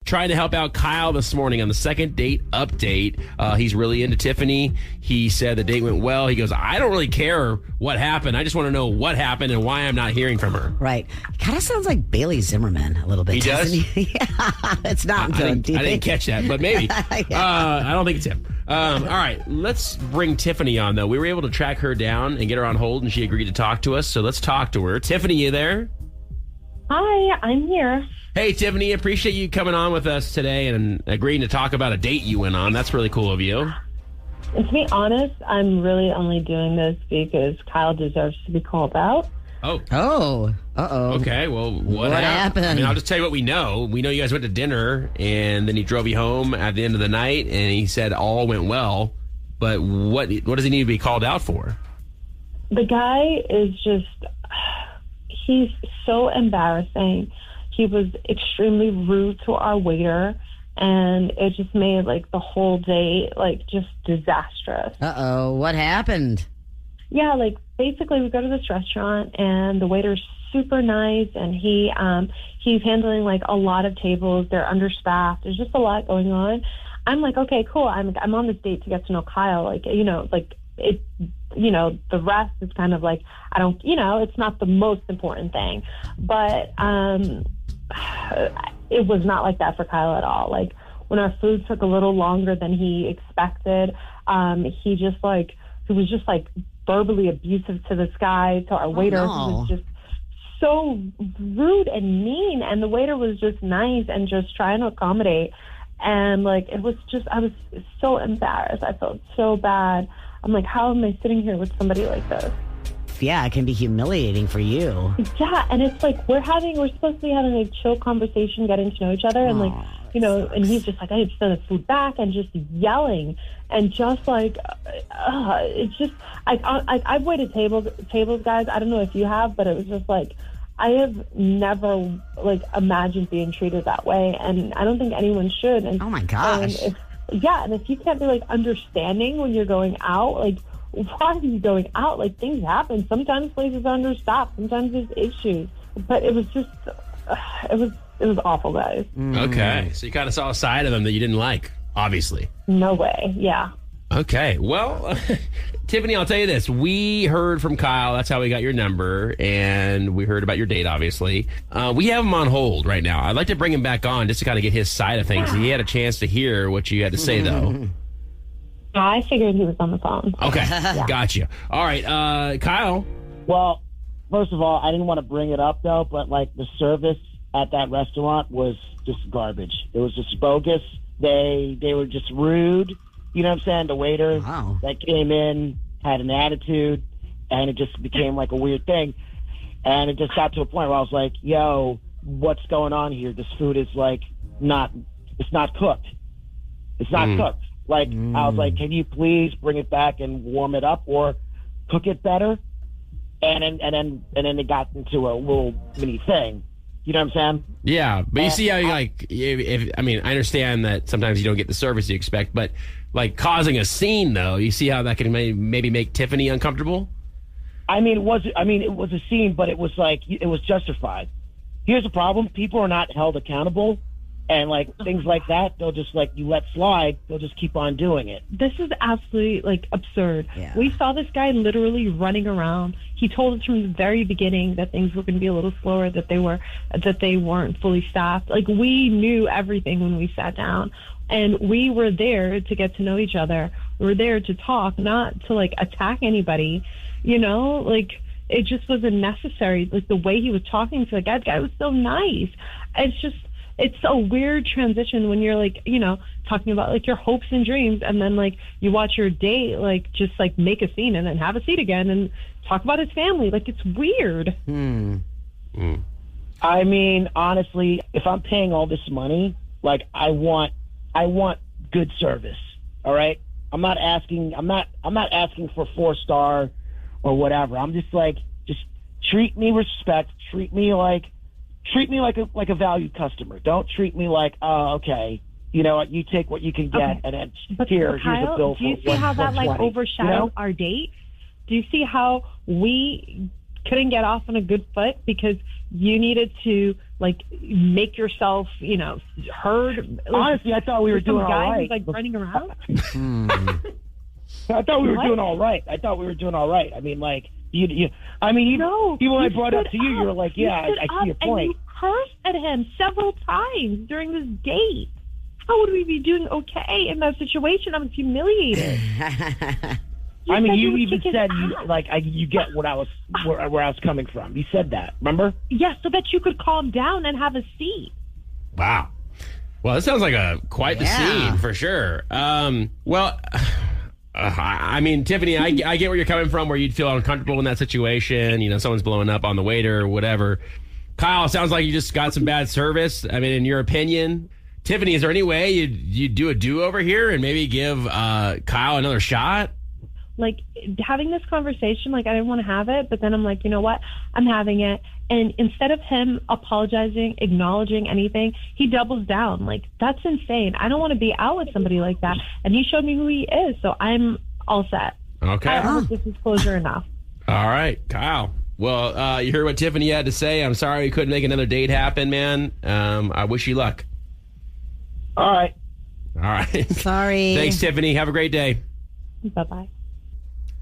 trying to help out Kyle this morning on the second date update. He's really into Tiffany. He said the date went well. He goes, I don't really care what happened. I just want to know what happened and why I'm not hearing from her. Right. Kind of sounds like Bailey Zimmerman a little bit. He does? Yeah, it's not I good. didn't catch that, but maybe. I don't think it's him. All right, let's bring Tiffany on, though. We were able to track her down and get her on hold, and she agreed to talk to us, so let's talk to her. Tiffany, you there? Hi, I'm here. Hey, Tiffany, appreciate you coming on with us today and agreeing to talk about a date you went on. That's really cool of you. And to be honest, I'm really only doing this because Kyle deserves to be called out. Oh. Uh-oh. Okay, well, what happened? I mean, I'll just tell you what we know. We know you guys went to dinner, and then he drove you home at the end of the night, and he said all went well. But what does he need to be called out for? The guy is just, he's so embarrassing. He was extremely rude to our waiter, and it just made, like, the whole day, like, just disastrous. Uh-oh. What happened? Yeah, like, basically we go to this restaurant, and the waiter's super nice, and he's handling, like, a lot of tables. They're understaffed. There's just a lot going on. I'm like, okay, cool. I'm on this date to get to know Kyle. Like, the rest is kind of like, it's not the most important thing. But it was not like that for Kyle at all. Like, when our food took a little longer than he expected, he was just like verbally abusive to this guy, to our waiter, who was just so rude and mean. And the waiter was just nice and just trying to accommodate. And, like, I was so embarrassed. I felt so bad. I'm like, how am I sitting here with somebody like this? Yeah, it can be humiliating for you. Yeah, and it's like we're supposed to be having a chill conversation, getting to know each other, and and he's just like, I need to send the food back, and just yelling, and just like, it's just, I've waited tables, guys. I don't know if you have, but it was just like, I have never, like, imagined being treated that way, and I don't think anyone should. And, oh my gosh. And if you can't be, like, understanding when you're going out, like, why are you going out? Like, things happen. Sometimes places are understaffed. Sometimes there's issues. But it was just, it was awful, guys. Okay, so you kind of saw a side of him that you didn't like, obviously. No way, yeah. Okay, well, Tiffany, I'll tell you this. We heard from Kyle. That's how we got your number, and we heard about your date, obviously. We have him on hold right now. I'd like to bring him back on just to kind of get his side of things. He had a chance to hear what you had to say, though. I figured he was on the phone. Okay, Gotcha. All right, Kyle. Well, first of all, I didn't want to bring it up, though, but, like, the service at that restaurant was just garbage. It was just bogus. They were just rude. You know what I'm saying? The waiter that came in had an attitude, and it just became like a weird thing. And it just got to a point where I was like, yo, what's going on here? This food is, like, it's not cooked. It's not cooked. Like, I was like, can you please bring it back and warm it up or cook it better? And then it got into a little mini thing. You know what I'm saying? Yeah, but you see how you, like, I understand that sometimes you don't get the service you expect, but, like, causing a scene, though, you see how that can maybe make Tiffany uncomfortable? It was a scene, but it was like, it was justified. Here's the problem. People are not held accountable, and, like, things like that, they'll just, like, you let slide, they'll just keep on doing it. This is absolutely, like, absurd. Yeah. We saw this guy literally running around. He told us from the very beginning that things were going to be a little slower, that they weren't fully staffed. Like, we knew everything when we sat down, and we were there to get to know each other. We were there to talk, not to, like, attack anybody, like, it just wasn't necessary. Like, the way he was talking to the guy was so nice. It's a weird transition when you're, like, talking about, like, your hopes and dreams, and then, like, you watch your date, like, just, like, make a scene and then have a seat again and talk about his family. Like, it's weird. I mean, honestly, if I'm paying all this money, like, I want good service. All right? I'm not asking for 4-star or whatever. I'm just like, just treat me respect, treat me like a valued customer. Don't treat me like, oh, okay, you know what, you take what you can get, and then here's a bill for $120. Do you see how that, like, overshadowed our date? Do you see how we couldn't get off on a good foot because you needed to like make yourself, heard. Honestly, I thought we were Some doing all guy right. who's like running around. I thought we were What? doing all right. I mean, like, even No, when I you brought it up stood to you, you were like, yeah, stood I see your up point. And you cursed at him several times during this date. How would we be doing okay in that situation? I was humiliated. I mean, said you would even kick his said ass. you get what I was where I was coming from. You said that, remember? Yes, so that you could calm down and have a seat. Wow. Well, it sounds like quite the Yeah. scene for sure. I mean, Tiffany, I get where you're coming from, where you'd feel uncomfortable in that situation. Someone's blowing up on the waiter or whatever. Kyle, sounds like you just got some bad service. I mean, in your opinion, Tiffany, is there any way you'd do a do-over here and maybe give Kyle another shot? Like, having this conversation, like, I didn't want to have it, but then I'm like, you know what? I'm having it. And instead of him apologizing, acknowledging anything, he doubles down. Like, that's insane. I don't want to be out with somebody like that. And he showed me who he is, so I'm all set. Okay. I hope this is closure enough. All right, Kyle. Well, you heard what Tiffany had to say. I'm sorry we couldn't make another date happen, man. I wish you luck. All right. All right. Sorry. Thanks, Tiffany. Have a great day. Bye-bye.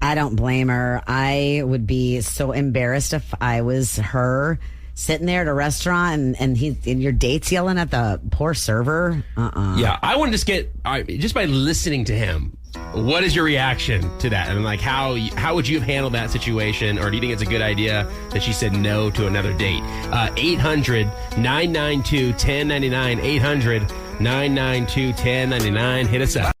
I don't blame her. I would be so embarrassed if I was her sitting there at a restaurant and your date's yelling at the poor server. Yeah, I want to just get just by listening to him. What is your reaction to that? And like, how would you have handled that situation? Or do you think it's a good idea that she said no to another date? 800-992-1099. 800-992-1099. Hit us up.